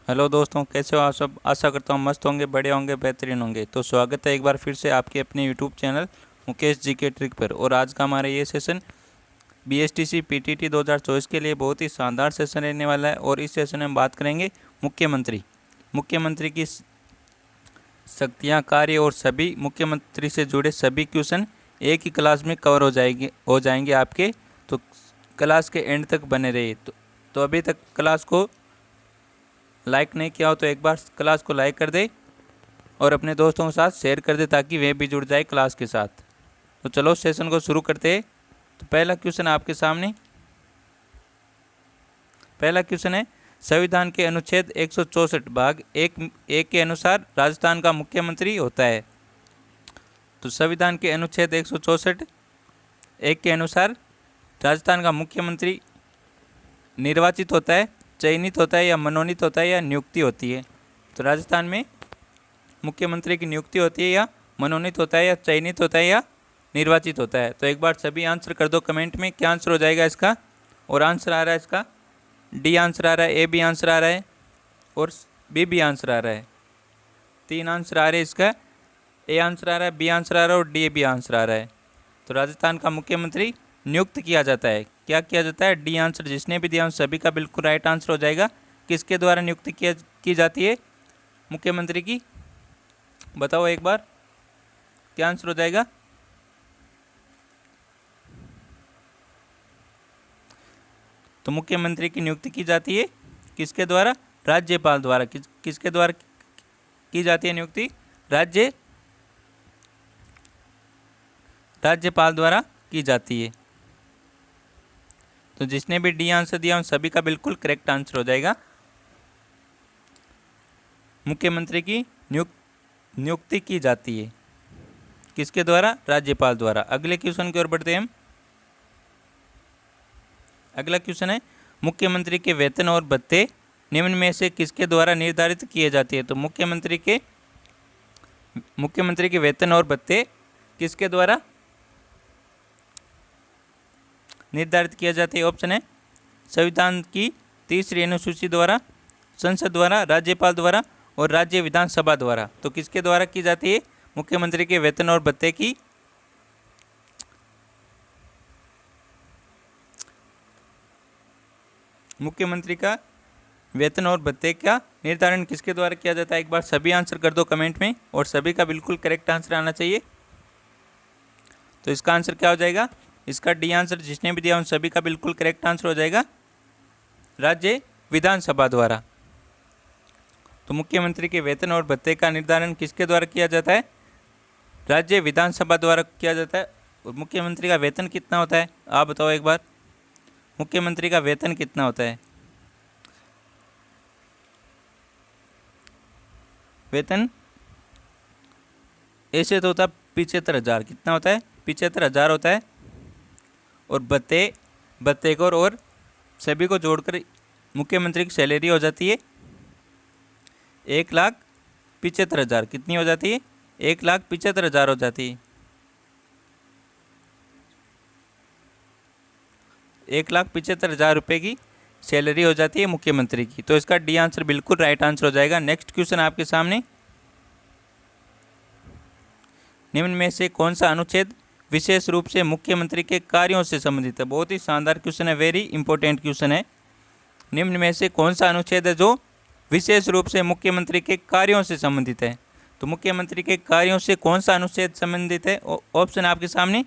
Hello दोस्तों, कैसे हो आप सब। आशा करता हूँ मस्त होंगे, बड़े होंगे, बेहतरीन होंगे। तो स्वागत है एक बार फिर से आपके अपने यूट्यूब चैनल मुकेश जी के ट्रिक पर। और आज का हमारा ये सेशन बीएसटीसी पीटीटी 2024 के लिए बहुत ही शानदार सेशन रहने वाला है। और इस सेशन में हम बात करेंगे मुख्यमंत्री की शक्तियाँ, कार्य और सभी मुख्यमंत्री से जुड़े सभी क्वेश्चन एक ही क्लास में कवर हो जाएंगे आपके। तो क्लास के एंड तक बने रहिए। तो अभी तक क्लास को लाइक नहीं किया हो तो एक बार क्लास को लाइक कर दे और अपने दोस्तों के साथ शेयर कर दे ताकि वे भी जुड़ जाए क्लास के साथ। तो चलो सेशन को शुरू करते हैं। तो पहला क्वेश्चन आपके सामने, पहला क्वेश्चन है, संविधान के अनुच्छेद 164 भाग 1 के अनुसार राजस्थान का मुख्यमंत्री होता है। तो संविधान के अनुच्छेद 164 1 के अनुसार राजस्थान का मुख्यमंत्री निर्वाचित होता है, चयनित होता है या मनोनीत होता है या नियुक्ति होती है। तो राजस्थान में मुख्यमंत्री की नियुक्ति होती है या मनोनीत होता है या चयनित होता है या निर्वाचित होता है। तो एक बार सभी आंसर कर दो कमेंट में, क्या आंसर हो जाएगा इसका। और आंसर आ रहा है इसका डी आंसर आ रहा है, ए बी आंसर आ रहा है और बी भी आंसर आ रहा है। 3 आंसर आ रहे हैं इसका, ए आंसर आ रहा है, बी आंसर आ रहा है और डी भी आंसर आ रहा है। तो राजस्थान का मुख्यमंत्री नियुक्त किया जाता है। क्या किया जाता है, डी आंसर जिसने भी दिया उन सभी का बिल्कुल राइट आंसर हो जाएगा। किसके द्वारा नियुक्ति की जाती है मुख्यमंत्री की, बताओ एक बार, क्या आंसर हो जाएगा। तो मुख्यमंत्री की नियुक्ति की जाती है किसके द्वारा, राज्यपाल द्वारा। किसके द्वारा की जाती है नियुक्ति, राज्यपाल द्वारा की जाती है। तो जिसने भी डी आंसर दिया उन सभी का बिल्कुल करेक्ट आंसर हो जाएगा। मुख्यमंत्री की नियुक्ति की जाती है किसके द्वारा, राज्यपाल द्वारा। अगले क्वेश्चन की ओर बढ़ते हैं हम। अगला क्वेश्चन है, मुख्यमंत्री के वेतन और भत्ते निम्न में से किसके द्वारा निर्धारित किए जाते हैं। तो मुख्यमंत्री के वेतन और भत्ते किसके द्वारा निर्धारित किया जाता है। ऑप्शन है संविधान की 3री अनुसूची द्वारा, संसद द्वारा, राज्यपाल द्वारा और राज्य विधानसभा द्वारा। तो किसके द्वारा की जाती है मुख्यमंत्री के वेतन और भत्ते की, मुख्यमंत्री का वेतन और भत्ते का निर्धारण किसके द्वारा किया जाता है। एक बार सभी आंसर कर दो कमेंट में और सभी का बिल्कुल करेक्ट आंसर आना चाहिए। तो इसका आंसर क्या हो जाएगा, इसका डी आंसर जिसने भी दिया उन सभी का बिल्कुल करेक्ट आंसर हो जाएगा, राज्य विधानसभा द्वारा। तो मुख्यमंत्री के वेतन और भत्ते का निर्धारण किसके द्वारा किया जाता है, राज्य विधानसभा द्वारा किया जाता है। और मुख्यमंत्री का वेतन कितना होता है, आप बताओ एक बार, मुख्यमंत्री का वेतन कितना होता है। वेतन ऐसे तो होता है 75,000, कितना होता है, 75,000 होता है। और भत्ते को और सभी को जोड़कर मुख्यमंत्री की सैलरी हो जाती है 1,75,000। कितनी हो जाती है, 1,75,000 हो जाती है। 1,75,000 रुपये की सैलरी हो जाती है मुख्यमंत्री की। तो इसका डी आंसर बिल्कुल राइट आंसर हो जाएगा। नेक्स्ट क्वेश्चन आपके सामने, निम्न में से कौन सा अनुच्छेद विशेष रूप से मुख्यमंत्री के कार्यों से संबंधित है। बहुत ही शानदार क्वेश्चन है, वेरी इंपॉर्टेंट क्वेश्चन है। निम्न में से कौन सा अनुच्छेद है जो विशेष रूप से मुख्यमंत्री के कार्यों से संबंधित है। तो मुख्यमंत्री के कार्यों से कौन सा अनुच्छेद संबंधित है। ऑप्शन आपके सामने,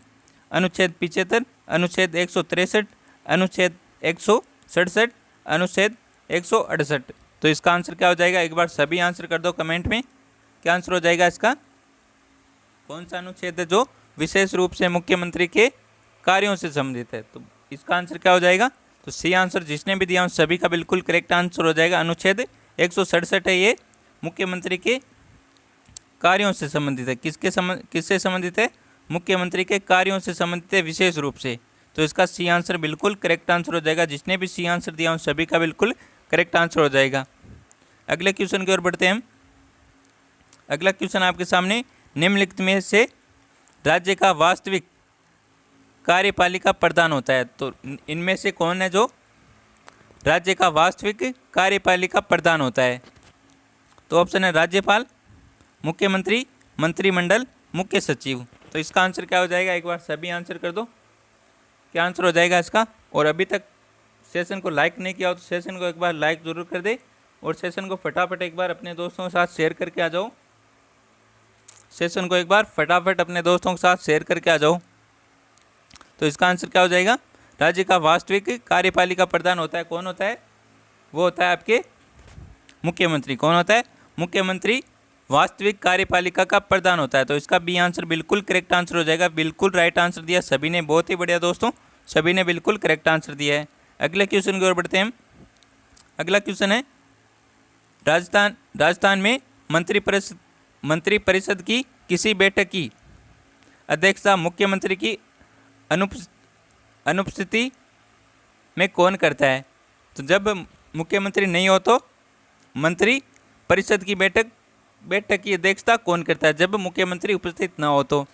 अनुच्छेद 75, अनुच्छेद 163, अनुच्छेद 167, अनुच्छेद 168। तो इसका आंसर क्या हो जाएगा, एक बार सभी आंसर कर दो कमेंट में, क्या आंसर हो जाएगा इसका। कौन सा अनुच्छेद है जो विशेष रूप से मुख्यमंत्री के कार्यों से संबंधित है। तो इसका आंसर क्या हो जाएगा, तो सी आंसर जिसने भी दिया उन सभी का बिल्कुल करेक्ट आंसर हो जाएगा। अनुच्छेद 167 है, ये मुख्यमंत्री के कार्यों से संबंधित है। किससे संबंधित है, मुख्यमंत्री के कार्यों से संबंधित है विशेष रूप से। तो इसका सी आंसर बिल्कुल करेक्ट आंसर हो जाएगा। जिसने भी सी आंसर दिया उन सभी का बिल्कुल करेक्ट आंसर हो जाएगा। अगले क्वेश्चन की ओर बढ़ते हैं हम। अगला क्वेश्चन आपके सामने, निम्नलिखित में से राज्य का वास्तविक कार्यपालिका प्रधान होता है। तो इनमें से कौन है जो राज्य का वास्तविक कार्यपालिका प्रधान होता है? तो ऑप्शन है राज्यपाल, मुख्यमंत्री, मंत्रिमंडल, मुख्य सचिव। तो इसका आंसर क्या हो जाएगा? एक बार सभी आंसर कर दो, क्या आंसर हो जाएगा इसका। और अभी तक सेशन को लाइक नहीं किया हो तो सेशन को एक बार लाइक ज़रूर कर दे, और सेशन को फटाफट एक बार अपने दोस्तों के साथ शेयर करके आ जाओ। सेशन को एक बार फटाफट अपने दोस्तों के साथ शेयर करके आ जाओ। तो इसका आंसर क्या हो जाएगा? राज्य का वास्तविक कार्यपालिका प्रधान होता है, कौन होता है? वो होता है आपके मुख्यमंत्री। कौन होता है? मुख्यमंत्री वास्तविक कार्यपालिका का प्रधान होता है। तो इसका बी आंसर बिल्कुल करेक्ट आंसर हो जाएगा। बिल्कुल राइट आंसर दिया सभी ने, बहुत ही बढ़िया दोस्तों, सभी ने बिल्कुल करेक्ट आंसर दिया है। अगले क्वेश्चन की ओर बढ़ते हैं हम। अगला क्वेश्चन है, राजस्थान में मंत्रिपरिषद की किसी बैठक की अध्यक्षता मुख्यमंत्री की अनुपस्थिति में कौन करता है? तो जब मुख्यमंत्री नहीं हो तो मंत्री परिषद की बैठक की अध्यक्षता कौन करता है? जब मुख्यमंत्री उपस्थित ना हो तो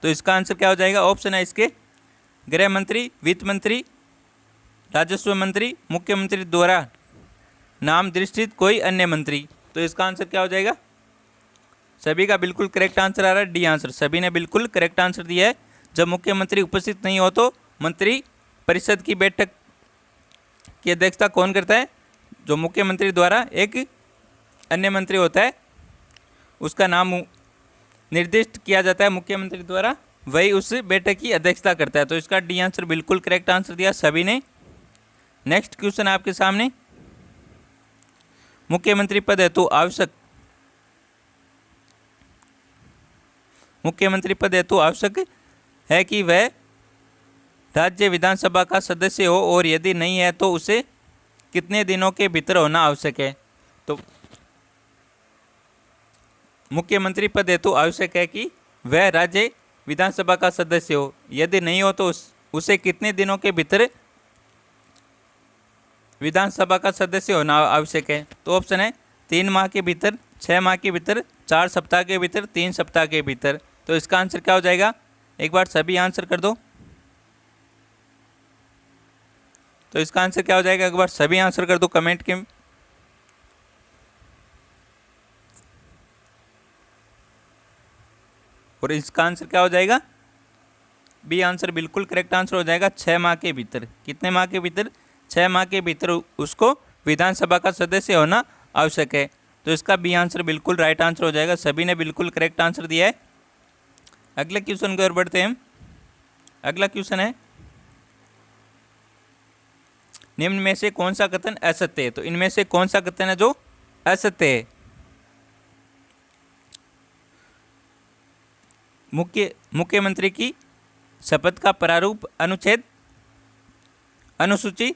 इसका आंसर क्या हो जाएगा? ऑप्शन है इसके गृह मंत्री, वित्त मंत्री, राजस्व मंत्री, मुख्यमंत्री द्वारा नाम दृष्टित कोई अन्य मंत्री। तो इसका आंसर क्या हो जाएगा? सभी का बिल्कुल करेक्ट आंसर आ रहा है डी आंसर। सभी ने बिल्कुल करेक्ट आंसर दिया है। जब मुख्यमंत्री उपस्थित नहीं हो तो मंत्री परिषद की बैठक की अध्यक्षता कौन करता है? जो मुख्यमंत्री द्वारा एक अन्य मंत्री होता है उसका नाम निर्दिष्ट किया जाता है मुख्यमंत्री द्वारा, वही उस बैठक की अध्यक्षता करता है। तो इसका डी आंसर बिल्कुल करेक्ट आंसर दिया सभी ने। नेक्स्ट क्वेश्चन आपके सामने, मुख्यमंत्री पद हेतु आवश्यक है कि वह राज्य विधानसभा का सदस्य हो, और यदि नहीं है तो उसे कितने दिनों के भीतर होना आवश्यक है? तो मुख्यमंत्री पद हेतु आवश्यक है कि वह राज्य विधानसभा का सदस्य हो, यदि नहीं हो तो उसे कितने दिनों के भीतर विधानसभा का सदस्य होना आवश्यक है? तो ऑप्शन है 3 माह के भीतर, 6 माह के भीतर, 4 सप्ताह के भीतर, 3 सप्ताह के भीतर। तो इसका आंसर क्या हो जाएगा? एक बार सभी आंसर कर दो। तो इसका आंसर क्या हो जाएगा? एक बार सभी आंसर कर दो कमेंट के। और इसका आंसर क्या हो जाएगा? बी आंसर बिल्कुल करेक्ट आंसर हो जाएगा 6 माह के भीतर। कितने माह के भीतर? 6 माह के भीतर उसको विधानसभा का सदस्य होना आवश्यक है। तो इसका बी आंसर बिल्कुल राइट आंसर हो जाएगा। सभी ने बिल्कुल करेक्ट आंसर दिया है। अगले क्वेश्चन की ओर बढ़ते हैं हम। अगला क्वेश्चन है, निम्न में से कौन सा कथन असत्य है? तो इनमें से कौन सा कथन है जो असत्य है? मुख्यमंत्री की शपथ का प्रारूप अनुसूची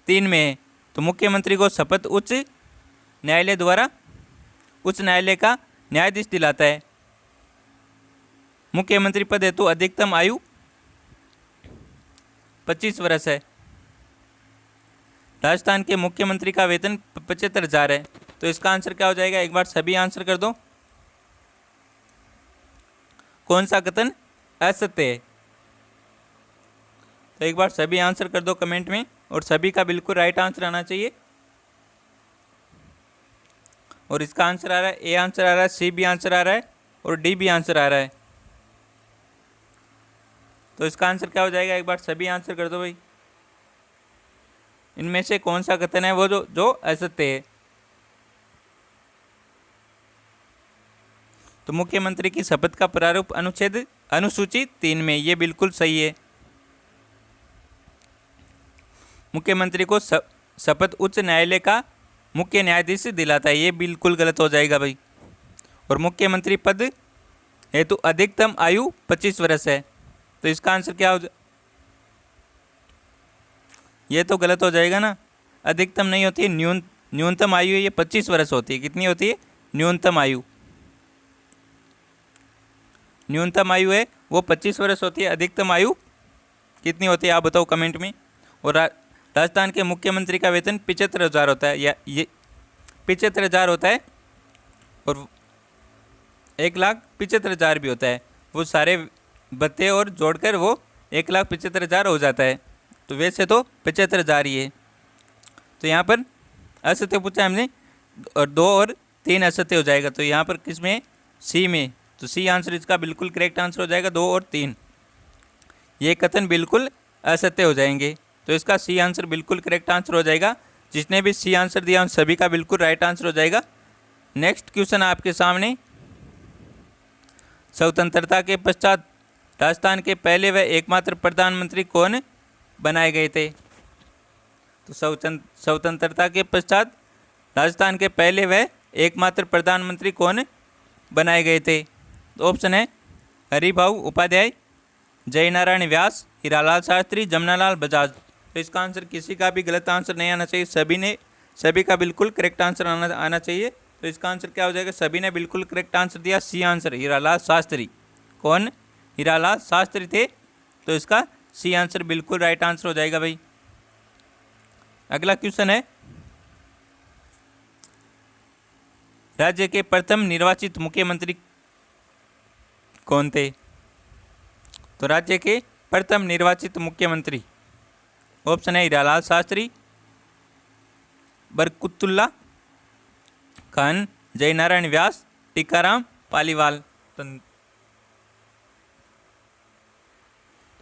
3 में है। तो मुख्यमंत्री को शपथ उच्च न्यायालय द्वारा उच्च न्यायालय का न्यायाधीश दिलाता है। मुख्यमंत्री पद हेतु अधिकतम आयु 25 वर्ष है। राजस्थान के मुख्यमंत्री का वेतन 75,000 है। तो इसका आंसर क्या हो जाएगा? एक बार सभी आंसर कर दो। कौन सा कथन असत्य है? तो एक बार सभी आंसर कर दो कमेंट में, और सभी का बिल्कुल राइट आंसर आना चाहिए। और इसका आंसर आ रहा है, ए आंसर आ रहा है, सी भी आंसर आ रहा है, और डी भी आंसर आ रहा है। तो इसका आंसर क्या हो जाएगा? एक बार सभी आंसर कर दो भाई। इनमें से कौन सा कथन है वो जो असत्य है? तो मुख्यमंत्री की शपथ का प्रारूप अनुसूची 3 में, ये बिल्कुल सही है। मुख्यमंत्री को शपथ उच्च न्यायालय का मुख्य न्यायाधीश दिलाता है, ये बिल्कुल गलत हो जाएगा भाई। और मुख्यमंत्री पद हेतु अधिकतम आयु 25 वर्ष है। तो इसका आंसर क्या हो ये तो गलत हो जाएगा ना। अधिकतम नहीं होती है, न्यूनतम आयु ये 25 वर्ष होती है। कितनी होती है? न्यूनतम आयु है वो 25 वर्ष होती है। अधिकतम आयु कितनी होती है आप बताओ कमेंट में। और राजस्थान के मुख्यमंत्री का वेतन 75,000 होता है, या ये 75,000 होता है, और 1,75,000 भी होता है। वो सारे भत्ते और जोड़कर वो 1,75,000 हो जाता है। तो वैसे तो 75,000 ही है। तो यहाँ पर असत्य पूछा हमने, और 2 और 3 असत्य हो जाएगा। तो यहाँ पर किस में, सी में, तो सी आंसर इसका बिल्कुल करेक्ट आंसर हो जाएगा। 2 और 3 ये कथन बिल्कुल असत्य हो जाएंगे, तो इसका सी आंसर बिल्कुल करेक्ट आंसर हो जाएगा। जिसने भी सी आंसर दिया उन सभी का बिल्कुल राइट आंसर हो जाएगा। नेक्स्ट क्वेश्चन आपके सामने, स्वतंत्रता के पश्चात राजस्थान के पहले व एकमात्र प्रधानमंत्री कौन बनाए गए थे? तो स्वतंत्रता के पश्चात राजस्थान के पहले व एकमात्र प्रधानमंत्री कौन बनाए गए थे? तो ऑप्शन है हरिभाऊ उपाध्याय, जयनारायण व्यास, हीरालाल शास्त्री, जमनालाल बजाज। तो इसका आंसर किसी का भी गलत आंसर नहीं आना चाहिए, सभी का बिल्कुल करेक्ट आंसर आना चाहिए। तो इसका आंसर क्या हो जाएगा? सभी ने बिल्कुल करेक्ट आंसर दिया, सी आंसर हीरालाल शास्त्री। कौन? हीरालाल शास्त्री थे, तो इसका सी आंसर बिल्कुल राइट आंसर हो जाएगा भाई। अगला क्वेश्चन है, राज्य के प्रथम निर्वाचित मुख्यमंत्री कौन थे? तो राज्य के प्रथम निर्वाचित मुख्यमंत्री, ऑप्शन है हीरालाल शास्त्री, बरकतुल्ला खान, जयनारायण व्यास, टीकाराम पालीवाल।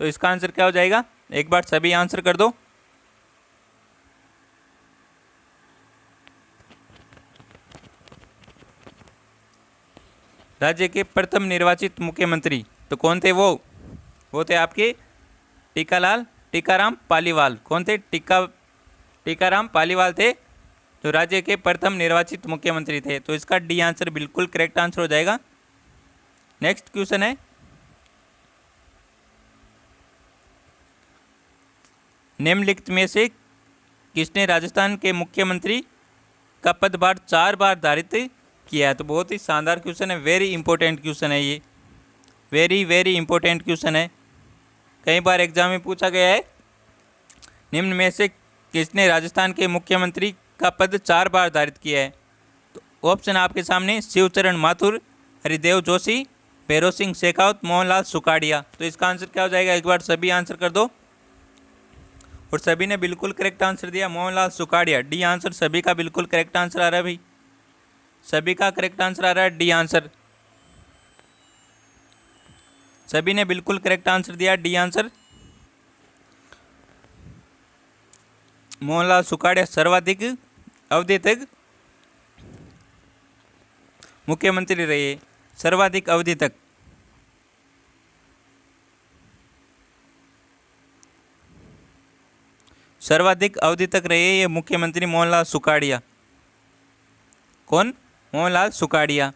तो इसका आंसर क्या हो जाएगा? एक बार सभी आंसर कर दो। राज्य के प्रथम निर्वाचित मुख्यमंत्री तो कौन थे? वो थे आपके टीकाराम पालीवाल। कौन थे? टीकाराम पालीवाल थे, जो राज्य के प्रथम निर्वाचित मुख्यमंत्री थे। तो इसका डी आंसर बिल्कुल करेक्ट आंसर हो जाएगा। नेक्स्ट क्वेश्चन है, निम्नलिखित में से किसने राजस्थान के मुख्यमंत्री का पदभार 4 बार धारित किया है? तो बहुत ही शानदार क्वेश्चन है, वेरी इंपॉर्टेंट क्वेश्चन है ये, वेरी इंपॉर्टेंट क्वेश्चन है, कई बार एग्जाम में पूछा गया है। निम्न में से किसने राजस्थान के मुख्यमंत्री का पद 4 बार धारित किया है? तो ऑप्शन आपके सामने, शिवचरण माथुर, हरिदेव जोशी, भैरव सिंह शेखावत, मोहनलाल सुखाड़िया। तो इसका आंसर क्या हो जाएगा? एक बार सभी आंसर कर दो। और सभी ने बिल्कुल करेक्ट आंसर दिया, मोहनलाल सुखाड़िया। डी आंसर सभी का बिल्कुल करेक्ट आंसर आ रहा है भाई, सभी का करेक्ट आंसर आ रहा है डी आंसर। सभी ने बिल्कुल करेक्ट आंसर दिया, डी आंसर। मोहनलाल सुखाड़िया सर्वाधिक अवधि तक मुख्यमंत्री रहे, सर्वाधिक अवधि तक। सर्वाधिक अवधि तक रहे ये मुख्यमंत्री मोहनलाल सुखाड़िया। कौन? मोहनलाल सुखाड़िया।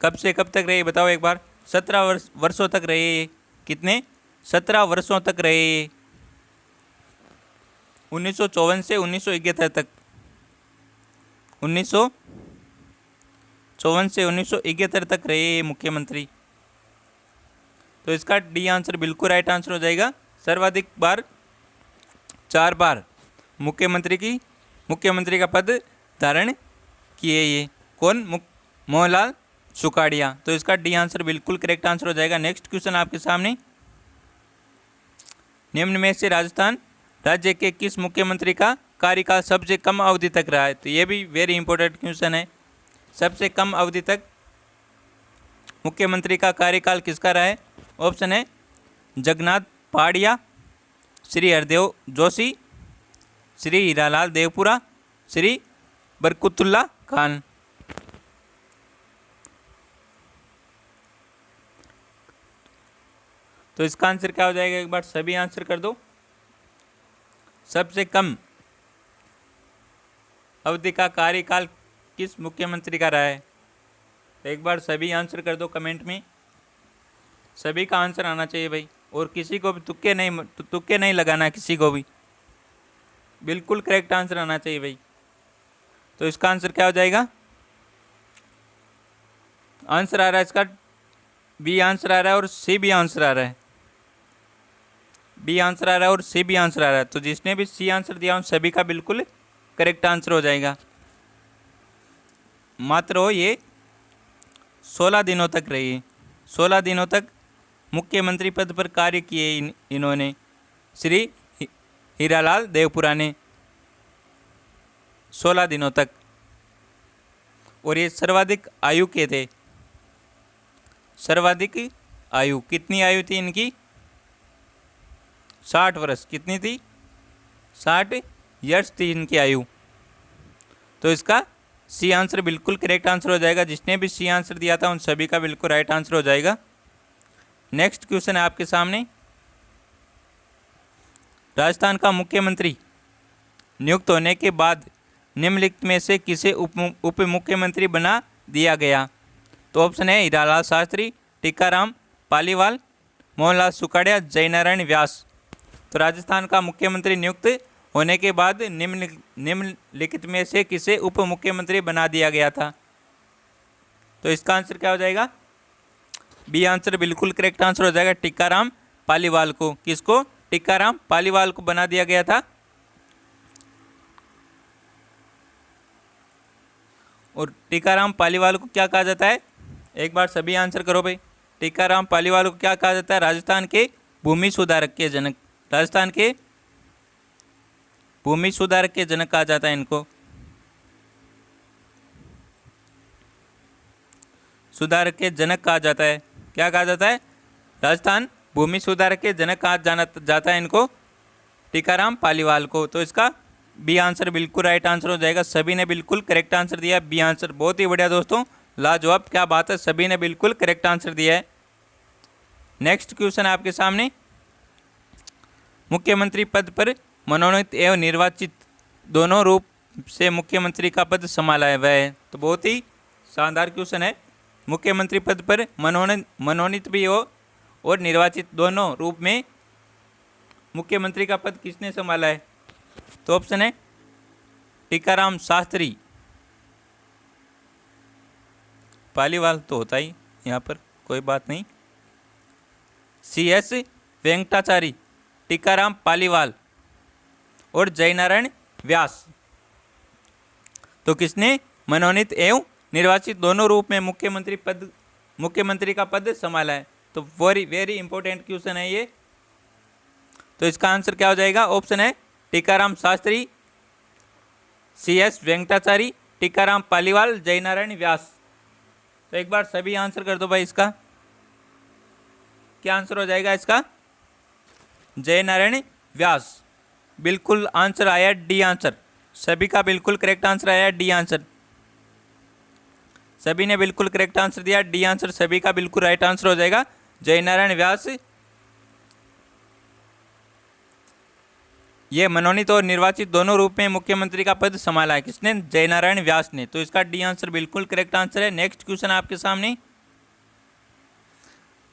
कब से कब तक रहे बताओ एक बार? 17 वर्षों तक रहे ये। कितने? 17 वर्षों तक रहे ये, 1954 से 1971 तक। 1954 से 1971 तक रहे ये मुख्यमंत्री। तो इसका डी आंसर बिल्कुल राइट आंसर हो जाएगा। सर्वाधिक बार 4 बार मुख्यमंत्री का पद धारण किए ये। कौन? मोहनलाल सुखाड़िया। तो इसका डी आंसर बिल्कुल करेक्ट आंसर हो जाएगा। नेक्स्ट क्वेश्चन आपके सामने, निम्न में से राजस्थान राज्य के किस मुख्यमंत्री का कार्यकाल सबसे कम अवधि तक रहा है? तो ये भी वेरी इंपॉर्टेंट क्वेश्चन है। सबसे कम अवधि तक मुख्यमंत्री का कार्यकाल किसका रहा है? ऑप्शन है जगन्नाथ पहाड़िया, श्री हरदेव जोशी, श्री हीरालाल देवपुरा, श्री बरकतुल्ला खान। तो इसका आंसर क्या हो जाएगा? एक बार सभी आंसर कर दो। सबसे कम अवधि का कार्यकाल किस मुख्यमंत्री का रहा है? एक बार सभी आंसर कर दो कमेंट में। सभी का आंसर आना चाहिए भाई, और किसी को भी तुक्के नहीं लगाना, किसी को भी बिल्कुल करेक्ट आंसर आना चाहिए भाई। तो इसका आंसर क्या हो जाएगा? आंसर आ रहा है इसका बी आंसर आ रहा है और सी भी आंसर आ रहा है। बी आंसर आ रहा है और सी भी आंसर आ रहा है। तो जिसने भी सी आंसर दिया उन सभी का बिल्कुल करेक्ट आंसर हो जाएगा। मात्र हो ये 16 दिनों तक रही, 16 दिनों तक मुख्यमंत्री पद पर कार्य किए इन्होंने। श्री हीरालाल देवपुरा ने 16 दिनों तक। और ये सर्वाधिक आयु के थे, सर्वाधिक आयु कितनी आयु थी इनकी? 60 वर्ष। कितनी थी? 60 ईयर्स थी इनकी आयु। तो इसका सी आंसर बिल्कुल करेक्ट आंसर हो जाएगा। जिसने भी सी आंसर दिया था उन सभी का बिल्कुल राइट आंसर हो जाएगा। नेक्स्ट क्वेश्चन है आपके सामने, राजस्थान का मुख्यमंत्री नियुक्त होने के बाद निम्नलिखित में से किसे उप मुख्यमंत्री बना दिया गया? तो ऑप्शन है हीरालाल शास्त्री, टीकाराम पालीवाल, मोहनलाल सुखाड़िया, जयनारायण व्यास। तो राजस्थान का मुख्यमंत्री नियुक्त होने के बाद निम्नलिखित में से किसे उप मुख्यमंत्री बना दिया गया था? तो इसका आंसर क्या हो जाएगा? बी आंसर बिल्कुल करेक्ट आंसर हो जाएगा, टीकाराम पालीवाल को। किसको? टीकाराम पालीवाल को बना दिया गया था। और टीकाराम पालीवाल को क्या कहा जाता है? एक बार सभी आंसर करो भाई। टीकाराम पालीवाल को क्या कहा जाता है? राजस्थान के भूमि सुधारक के जनक, राजस्थान के भूमि सुधारक के जनक कहा जाता है इनको। सुधारक के जनक कहा जाता है। क्या कहा जाता है? राजस्थान भूमि सुधारक के जनक कहा जाता है इनको, टीकाराम पालीवाल को। तो इसका बी आंसर बिल्कुल राइट आंसर हो जाएगा। सभी ने बिल्कुल करेक्ट आंसर दिया, बी आंसर। बहुत ही बढ़िया दोस्तों, लाजवाब, क्या बात है, सभी ने बिल्कुल करेक्ट आंसर दिया है। नेक्स्ट क्वेश्चन है आपके सामने, मुख्यमंत्री पद पर मनोनीत एवं निर्वाचित दोनों रूप से मुख्यमंत्री का पद संभाला है वह? तो बहुत ही शानदार क्वेश्चन है। मुख्यमंत्री पद पर मनोनीत भी हो और निर्वाचित दोनों रूप में मुख्यमंत्री का पद किसने संभाला है? तो ऑप्शन है टीकाराम शास्त्री, पालीवाल तो होता ही यहाँ पर, कोई बात नहीं, CS वेंकटाचारी, टीकाराम पालीवाल और जयनारायण व्यास। तो किसने मनोनीत एवं निर्वाचित दोनों रूप में मुख्यमंत्री का पद संभाला है? तो वेरी इंपॉर्टेंट क्वेश्चन है ये। तो इसका आंसर क्या हो जाएगा? ऑप्शन है टीकाराम शास्त्री, CS वेंकटाचारी, टीकाराम पालीवाल, जयनारायण व्यास। तो एक बार सभी आंसर कर दो भाई। इसका क्या आंसर हो जाएगा? इसका जयनारायण व्यास। बिल्कुल आंसर आया डी आंसर, सभी का बिल्कुल करेक्ट आंसर आया डी आंसर। सभी ने बिल्कुल करेक्ट आंसर दिया, डी आंसर सभी का बिल्कुल राइट आंसर हो जाएगा। जयनारायण व्यास ये मनोनीत और निर्वाचित दोनों रूप में मुख्यमंत्री का पद संभाला है। किसने? जयनारायण व्यास ने। तो इसका डी आंसर बिल्कुल करेक्ट आंसर है। नेक्स्ट क्वेश्चन आपके सामने,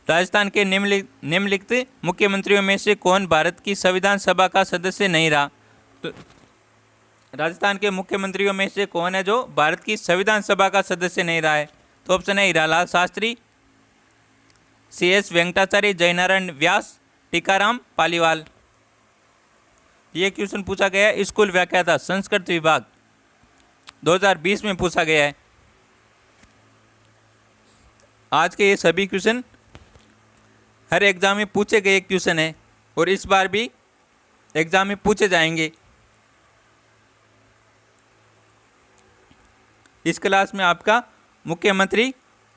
राजस्थान के निम्नलिखित मुख्यमंत्रियों में से कौन भारत की संविधान सभा का सदस्य नहीं रहा? तो राजस्थान के मुख्यमंत्रियों में से कौन है जो भारत की संविधान सभा का सदस्य नहीं रहा है? तो ऑप्शन है हीरालाल शास्त्री, CS वेंकटाचार्य, जयनारायण व्यास, टीकाराम पालीवाल। ये क्वेश्चन पूछा गया है स्कूल व्याख्याता संस्कृत विभाग 2020 में पूछा गया है। आज के ये सभी क्वेश्चन हर एग्जाम में पूछे गए क्वेश्चन है और इस बार भी एग्जाम में पूछे जाएंगे। इस क्लास में आपका मुख्यमंत्री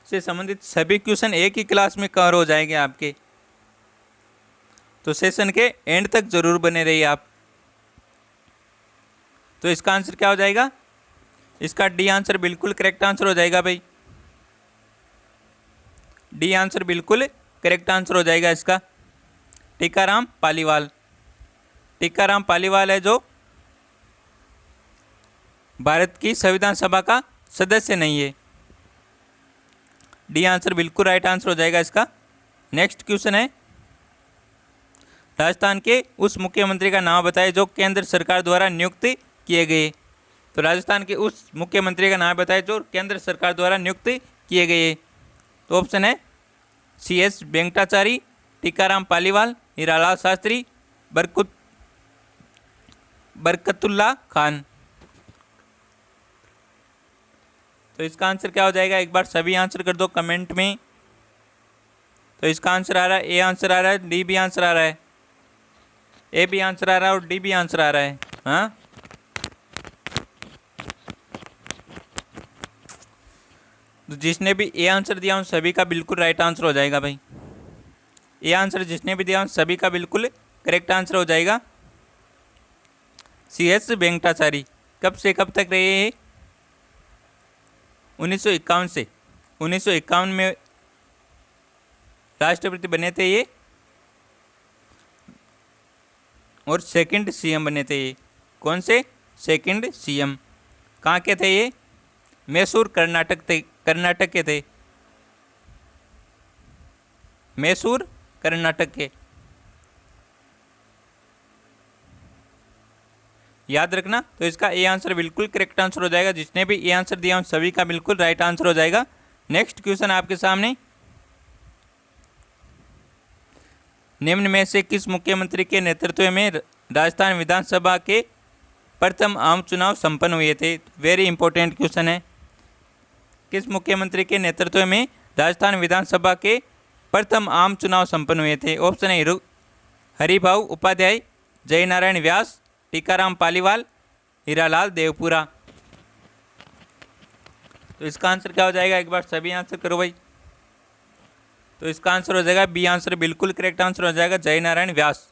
से संबंधित सभी क्वेश्चन एक ही क्लास में कवर हो जाएंगे आपके। तो सेशन के एंड तक जरूर बने रहिए आप। तो इसका आंसर क्या हो जाएगा? इसका डी आंसर बिल्कुल करेक्ट आंसर हो जाएगा भाई। डी आंसर बिल्कुल करेक्ट आंसर हो जाएगा इसका, टीकाराम पालीवाल। टीकाराम पालीवाल है जो भारत की संविधान सभा का सदस्य नहीं है। डी आंसर बिल्कुल राइट आंसर हो जाएगा इसका। नेक्स्ट क्वेश्चन है, राजस्थान के उस मुख्यमंत्री का नाम बताएं जो केंद्र सरकार द्वारा नियुक्त किए गए। तो राजस्थान के उस मुख्यमंत्री का नाम बताएं जो केंद्र सरकार द्वारा नियुक्त किए गए। तो ऑप्शन है CS वेंकटाचारी, टीकाराम पालीवाल, हीरालाल शास्त्री, बरकतुल्ला खान। तो इसका आंसर क्या हो जाएगा? एक बार सभी आंसर कर दो कमेंट में। तो इसका आंसर आ रहा है, ए आंसर आ रहा है, डी भी आंसर आ रहा है। ए भी आंसर आ रहा है और डी भी आंसर आ रहा है। हाँ, तो जिसने भी ए आंसर दिया उन सभी का बिल्कुल राइट आंसर हो जाएगा भाई। ए आंसर जिसने भी दिया उन सभी का बिल्कुल करेक्ट आंसर हो जाएगा। CS वेंकटाचारी कब से कब तक रहे हैं? 1951 से। 1951 में राष्ट्रपति बने थे ये और सेकंड CM बने थे ये। कौन से? Second CM। कहाँ के थे ये? मैसूर कर्नाटक थे, कर्नाटक के थे, मैसूर कर्नाटक के। याद रखना। तो इसका ए आंसर बिल्कुल करेक्ट आंसर हो जाएगा। जिसने भी ए आंसर दिया उन सभी का बिल्कुल राइट आंसर हो जाएगा। नेक्स्ट क्वेश्चन आपके सामने, निम्न में से किस मुख्यमंत्री के नेतृत्व में राजस्थान विधानसभा के प्रथम आम चुनाव संपन्न हुए थे? वेरी इंपॉर्टेंट क्वेश्चन है। किस मुख्यमंत्री के नेतृत्व में राजस्थान विधानसभा के प्रथम आम चुनाव संपन्न हुए थे? ऑप्शन है हरिभाऊ उपाध्याय, जयनारायण व्यास, टीकाराम पालीवाल, हीरालाल देवपुरा। तो इसका आंसर क्या हो जाएगा? एक बार सभी आंसर करो भाई। तो इसका आंसर हो जाएगा बी आंसर, बिल्कुल करेक्ट आंसर हो जाएगा जयनारायण व्यास।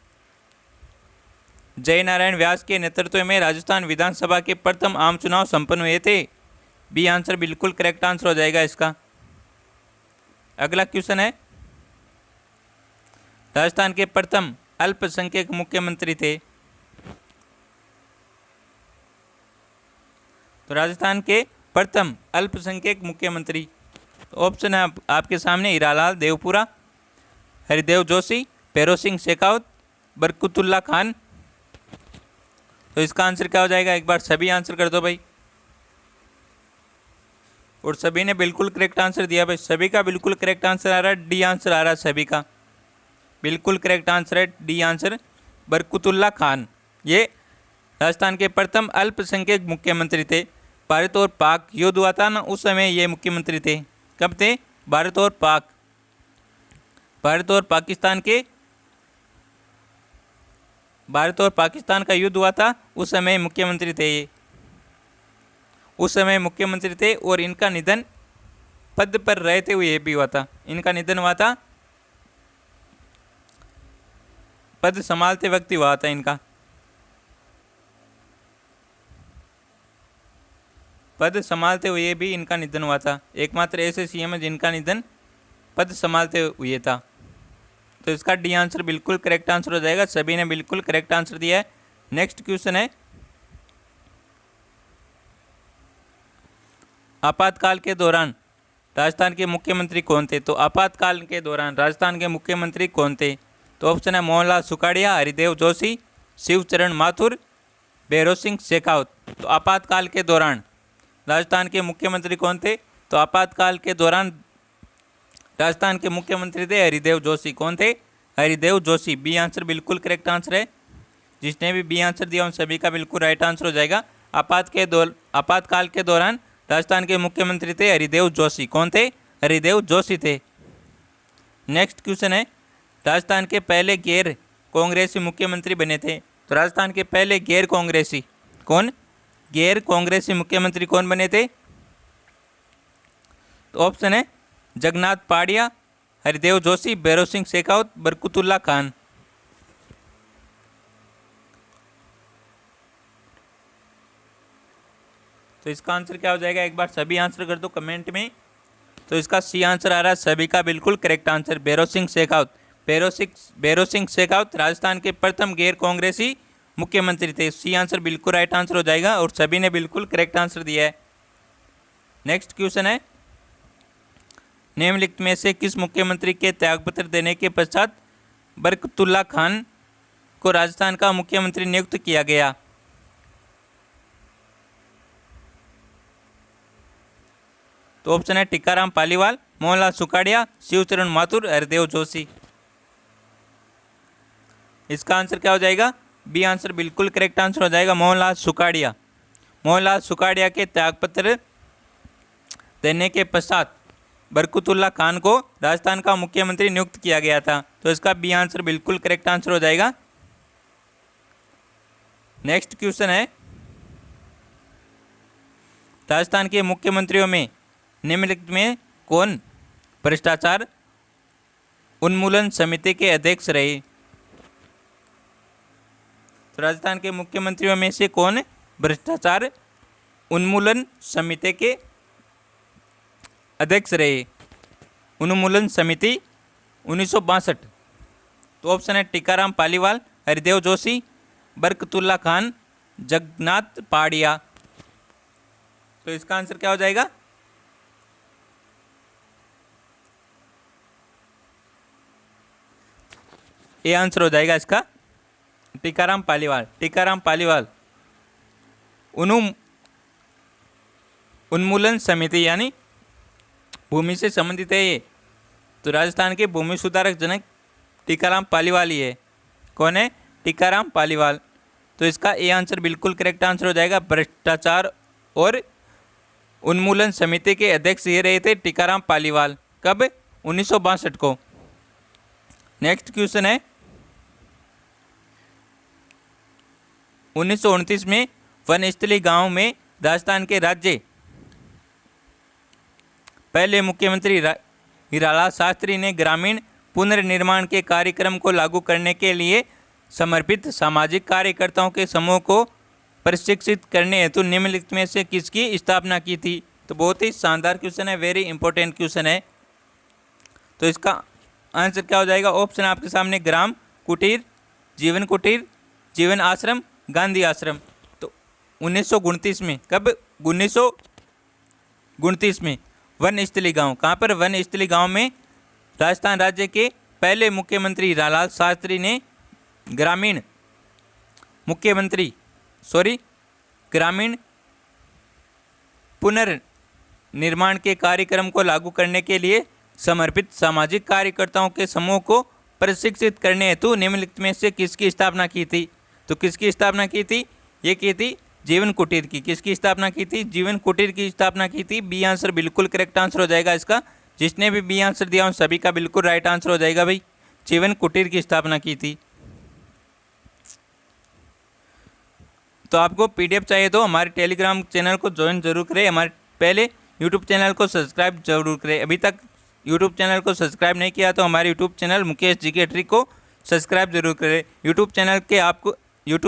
जयनारायण व्यास के नेतृत्व में राजस्थान विधानसभा के प्रथम आम चुनाव संपन्न हुए थे। बी आंसर बिल्कुल करेक्ट आंसर हो जाएगा इसका। अगला क्वेश्चन है, राजस्थान के प्रथम अल्पसंख्यक मुख्यमंत्री थे? तो राजस्थान के प्रथम अल्पसंख्यक मुख्यमंत्री, ऑप्शन है आपके सामने हीरालाल देवपुरा, हरिदेव जोशी, भैरों सिंह शेखावत, बरकतुल्ला खान। तो इसका आंसर क्या हो जाएगा? एक बार सभी आंसर कर दो भाई। और सभी ने बिल्कुल करेक्ट आंसर दिया भाई। सभी का बिल्कुल करेक्ट आंसर आ रहा है, डी आंसर आ रहा है सभी का। बिल्कुल करेक्ट आंसर है डी आंसर, बरकतुल्ला खान। ये राजस्थान के प्रथम अल्पसंख्यक मुख्यमंत्री थे। भारत और पाक युद्ध हुआ था ना, उस समय ये मुख्यमंत्री थे। कब थे? भारत और पाक, भारत और पाकिस्तान के, भारत और पाकिस्तान का युद्ध हुआ था, उस समय मुख्यमंत्री थे ये। उस समय मुख्यमंत्री थे और इनका निधन पद पर रहते हुए ये भी हुआ था। इनका निधन हुआ था पद संभालते वक्त ही हुआ था इनका। पद संभालते हुए भी इनका निधन हुआ था। एकमात्र ऐसे CM है जिनका निधन पद संभालते हुए था। तो इसका डी आंसर बिल्कुल करेक्ट आंसर हो जाएगा। सभी ने बिल्कुल करेक्ट आंसर दिया है। नेक्स्ट क्वेश्चन है, आपातकाल के दौरान राजस्थान के मुख्यमंत्री कौन थे? तो आपातकाल के दौरान राजस्थान के मुख्यमंत्री कौन थे? तो ऑप्शन है मोहनलाल सुखाड़िया, हरिदेव जोशी, शिवचरण माथुर, भैरों सिंह शेखावत। तो आपातकाल के दौरान राजस्थान के मुख्यमंत्री कौन थे? तो आपातकाल के दौरान राजस्थान के मुख्यमंत्री थे हरिदेव जोशी। कौन थे? हरिदेव जोशी। बी आंसर बिल्कुल करेक्ट आंसर है। जिसने भी बी आंसर दिया उन सभी का बिल्कुल राइट आंसर हो जाएगा। आपातकाल के दौरान राजस्थान के मुख्यमंत्री थे हरिदेव जोशी। कौन थे? हरिदेव जोशी थे। नेक्स्ट क्वेश्चन है, राजस्थान के पहले गैर कांग्रेसी मुख्यमंत्री बने थे? तो राजस्थान के पहले गैर कांग्रेसी कौन? गैर कांग्रेसी मुख्यमंत्री कौन बने थे? तो ऑप्शन है जगन्नाथ पाड़िया, हरिदेव जोशी, भैरों सिंह शेखावत, बरकतुल्ला खान। तो इसका आंसर क्या हो जाएगा? एक बार सभी आंसर कर दो कमेंट में। तो इसका सी आंसर आ रहा है सभी का बिल्कुल करेक्ट आंसर, भैरों सिंह शेखावत। भैरों सिंह शेखावत राजस्थान के प्रथम गैर कांग्रेसी मुख्यमंत्री थे। सी आंसर बिल्कुल राइट आंसर हो जाएगा और सभी ने बिल्कुल करेक्ट आंसर दिया है। नेक्स्ट क्वेश्चन है, निम्नलिखित में से किस मुख्यमंत्री के त्यागपत्र देने के पश्चात बरकतुल्ला खान को राजस्थान का मुख्यमंत्री नियुक्त किया गया? तो ऑप्शन है टीकाराम पालीवाल, मोहनलाल सुखाड़िया, शिवचरण माथुर, हरिदेव जोशी। इसका आंसर क्या हो जाएगा? बी आंसर बिल्कुल करेक्ट आंसर हो जाएगा, मोहनलाल सुखाड़िया। मोहनलाल सुखाड़िया के त्यागपत्र देने के पश्चात बरकतुल्ला खान को राजस्थान का मुख्यमंत्री नियुक्त किया गया था। तो इसका बी आंसर बिल्कुल करेक्ट आंसर हो जाएगा। नेक्स्ट क्वेश्चन है, राजस्थान के मुख्यमंत्रियों में निम्नलिखित में कौन भ्रष्टाचार उन्मूलन समिति के अध्यक्ष रहे? तो राजस्थान के मुख्यमंत्रियों में से कौन भ्रष्टाचार उन्मूलन समिति के अध्यक्ष रहे? उन्मूलन समिति 1962। तो ऑप्शन है टीकाराम पालीवाल, हरिदेव जोशी, बरकतुल्ला खान, जगन्नाथ पहाड़िया। तो इसका आंसर क्या हो जाएगा? ये आंसर हो जाएगा इसका टीकाराम पालीवाल। टीकाराम पालीवाल उन्मूलन समिति यानी भूमि से संबंधित है ये। तो राजस्थान के भूमि सुधारक जनक टीकाराम पालीवाल ही है। कौन है? टीकाराम पालीवाल। तो इसका ए आंसर बिल्कुल करेक्ट आंसर हो जाएगा। भ्रष्टाचार और उन्मूलन समिति के अध्यक्ष ये रहे थे टीकाराम पालीवाल। कब? 1962 को। नेक्स्ट क्वेश्चन है, 1929 में वनस्थली गांव में राजस्थान के राज्य पहले मुख्यमंत्री हीरालाल शास्त्री ने ग्रामीण पुनर्निर्माण के कार्यक्रम को लागू करने के लिए समर्पित सामाजिक कार्यकर्ताओं के समूह को प्रशिक्षित करने हेतु निम्नलिखित में से किसकी स्थापना की थी? तो बहुत ही शानदार क्वेश्चन है, वेरी इंपॉर्टेंट क्वेश्चन है। तो इसका आंसर क्या हो जाएगा? ऑप्शन आपके सामने, ग्राम कुटीर, जीवन आश्रम, गांधी आश्रम। तो 1929 में, कब? 1929 में वनस्थली गांव, कहाँ पर? वनस्थली गांव में राजस्थान राज्य के पहले मुख्यमंत्री हीरालाल शास्त्री ने ग्रामीण पुनर्निर्माण के कार्यक्रम को लागू करने के लिए समर्पित सामाजिक कार्यकर्ताओं के समूह को प्रशिक्षित करने हेतु निम्नलिखित में से किसकी स्थापना की थी? तो किसकी स्थापना की थी? ये की थी जीवन कुटीर की। किसकी स्थापना की थी? जीवन कुटीर की स्थापना की थी। बी आंसर बिल्कुल करेक्ट आंसर हो जाएगा इसका। जिसने भी बी आंसर दिया उन सभी का बिल्कुल राइट आंसर हो जाएगा भाई। जीवन कुटीर की स्थापना की थी। तो आपको पीडीएफ चाहिए तो हमारे टेलीग्राम चैनल को ज्वाइन जरूर करें। हमारे पहले यूट्यूब चैनल को सब्सक्राइब जरूर करें। अभी तक यूट्यूब चैनल को सब्सक्राइब नहीं किया तो हमारे YouTube channel Mukesh GK trick को सब्सक्राइब जरूर करें। यूट्यूब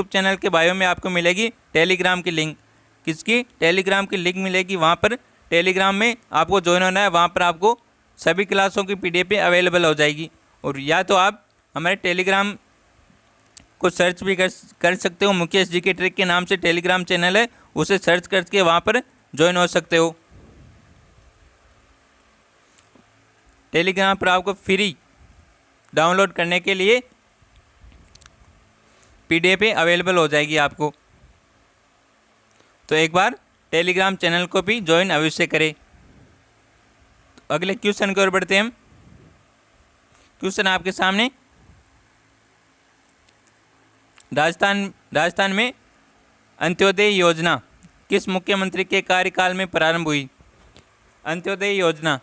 चैनल के बायो में आपको मिलेगी टेलीग्राम की लिंक। किसकी? टेलीग्राम की लिंक मिलेगी। वहाँ पर टेलीग्राम में आपको ज्वाइन होना है। वहाँ पर आपको सभी क्लासों की पीडीएफ अवेलेबल हो जाएगी। और या तो आप हमारे टेलीग्राम को सर्च भी कर सकते हो। मुकेश जीके ट्रिक के नाम से टेलीग्राम चैनल है, उसे सर्च करके वहाँ पर ज्वाइन हो सकते हो। टेलीग्राम पर आपको फ्री डाउनलोड करने के लिए पीडीएफ अवेलेबल हो जाएगी आपको। तो एक बार टेलीग्राम चैनल को भी ज्वाइन अवश्य करें। तो अगले क्वेश्चन की ओर बढ़ते हैं हम। क्वेश्चन आपके सामने, राजस्थान में अंत्योदय योजना किस मुख्यमंत्री के कार्यकाल में प्रारंभ हुई? अंत्योदय योजना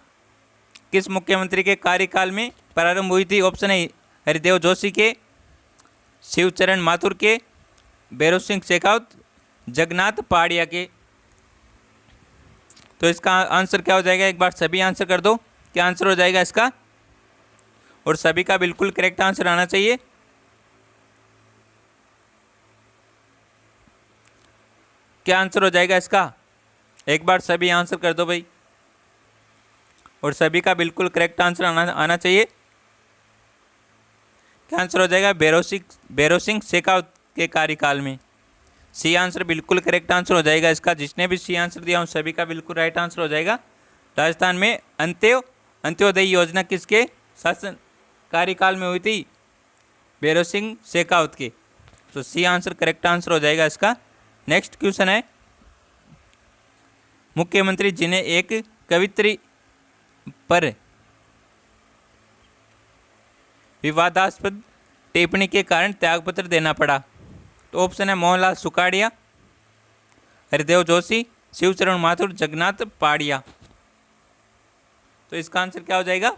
किस मुख्यमंत्री के कार्यकाल में प्रारंभ हुई थी? ऑप्शन है हरिदेव जोशी के, शिवचरण माथुर के, भैरव सिंह शेखावत, जगन्नाथ पहाड़िया के। तो इसका आंसर क्या हो जाएगा? एक बार सभी आंसर कर दो। क्या आंसर हो जाएगा इसका? और सभी का बिल्कुल करेक्ट आंसर आना चाहिए। क्या आंसर हो जाएगा इसका? एक बार सभी आंसर कर दो भाई। और सभी का बिल्कुल करेक्ट आंसर आना चाहिए। क्या आंसर हो जाएगा? भैरव सिंह शेखावत के कार्यकाल में। सी आंसर बिल्कुल करेक्ट आंसर हो जाएगा इसका। जिसने भी सी आंसर दिया उन सभी का बिल्कुल राइट आंसर हो जाएगा। राजस्थान में अंत्योदय योजना किसके शासन कार्यकाल में हुई थी? भैरव सिंह शेखावत के। तो सी आंसर करेक्ट आंसर हो जाएगा इसका। नेक्स्ट क्वेश्चन है, मुख्यमंत्री जिन्हें एक कवित्री पर विवादास्पद टिप्पणी के कारण त्यागपत्र देना पड़ा। तो ऑप्शन है मोहनलाल सुखाड़िया, हरिदेव जोशी, शिवचरण माथुर, जगन्नाथ पहाड़िया। तो इसका आंसर क्या हो जाएगा?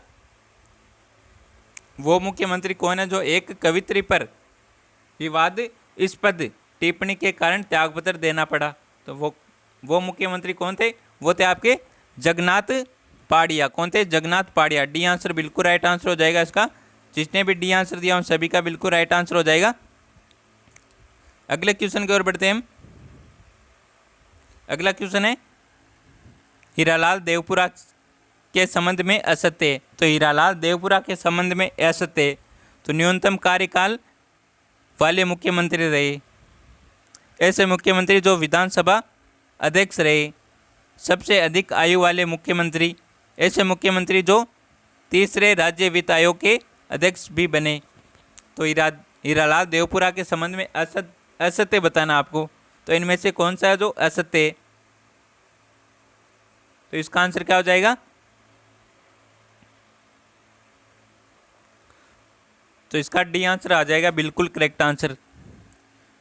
वो मुख्यमंत्री कौन है जो एक कवित्री पर विवादास्पद टिप्पणी के कारण त्यागपत्र देना पड़ा। तो वो मुख्यमंत्री कौन थे? वो थे आपके जगन्नाथ पाड़िया। कौन थे? जगन्नाथ पाड़िया। डी आंसर बिल्कुल राइट आंसर हो जाएगा इसका। जिसने भी डी आंसर दिया उन सभी का बिल्कुल राइट आंसर हो जाएगा। अगले क्वेश्चन की ओर बढ़ते हैं हम। अगला क्वेश्चन है हीरालाल देवपुरा के संबंध में असत्य। तो हीरालाल देवपुरा के संबंध में असत्य। तो न्यूनतम कार्यकाल वाले मुख्यमंत्री रहे, ऐसे मुख्यमंत्री जो विधानसभा अध्यक्ष रहे। सबसे अधिक आयु वाले मुख्यमंत्री, ऐसे मुख्यमंत्री जो तीसरे राज्य वित्त आयोग के अध्यक्ष भी बने। तो हीरालाल देवपुरा के संबंध में असत्य बताना आपको। तो इनमें से कौन सा है जो असत्य है? तो इसका आंसर क्या हो जाएगा? तो इसका डी आंसर आ जाएगा बिल्कुल करेक्ट आंसर।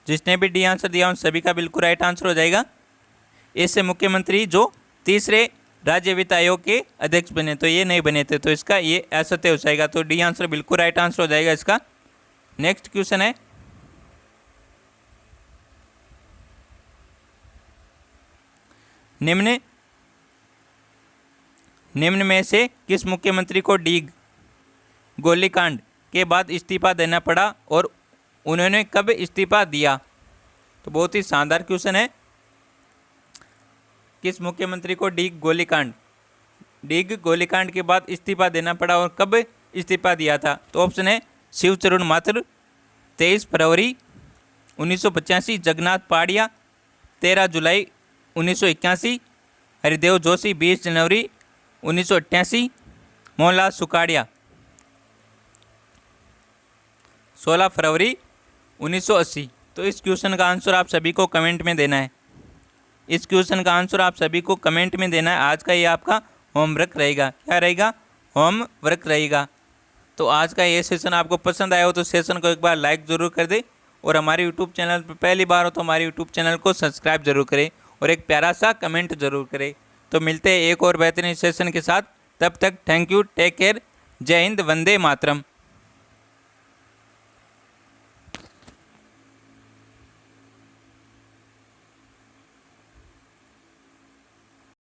जिसने भी डी आंसर दिया उन सभी का बिल्कुल राइट आंसर हो जाएगा। ऐसे मुख्यमंत्री जो तीसरे राज्य वित्त आयोग के अध्यक्ष बने, तो ये नहीं बने थे, तो इसका ये असत्य हो जाएगा। तो डी आंसर बिल्कुल राइट आंसर हो जाएगा इसका। नेक्स्ट क्वेश्चन है निम्न में से किस मुख्यमंत्री को डीग गोलीकांड के बाद इस्तीफा देना पड़ा और उन्होंने कब इस्तीफा दिया? तो बहुत ही शानदार क्वेश्चन है। किस मुख्यमंत्री को डीग गोलीकांड के बाद इस्तीफा देना पड़ा और कब इस्तीफा दिया था? तो ऑप्शन है शिवचरण माथुर 23 फरवरी 1985, जगन्नाथ पाड़िया 13 जुलाई 1981, हरिदेव जोशी 20 जनवरी 1988, मोहनलाल सुखाड़िया 16 फरवरी 1980। तो इस क्वेश्चन का आंसर आप सभी को कमेंट में देना है। इस क्वेश्चन का आंसर आप सभी को कमेंट में देना है। आज का ये आपका होमवर्क रहेगा। क्या रहेगा? होमवर्क रहेगा। तो आज का ये सेशन आपको पसंद आया हो तो सेशन को एक बार लाइक ज़रूर कर दे, और हमारे यूट्यूब चैनल पर पहली बार हो तो हमारे यूट्यूब चैनल को सब्सक्राइब जरूर करें और एक प्यारा सा कमेंट जरूर करें। तो मिलते हैं एक और बेहतरीन सेशन के साथ। तब तक थैंक यू, टेक केयर, जय हिंद, वंदे मातरम।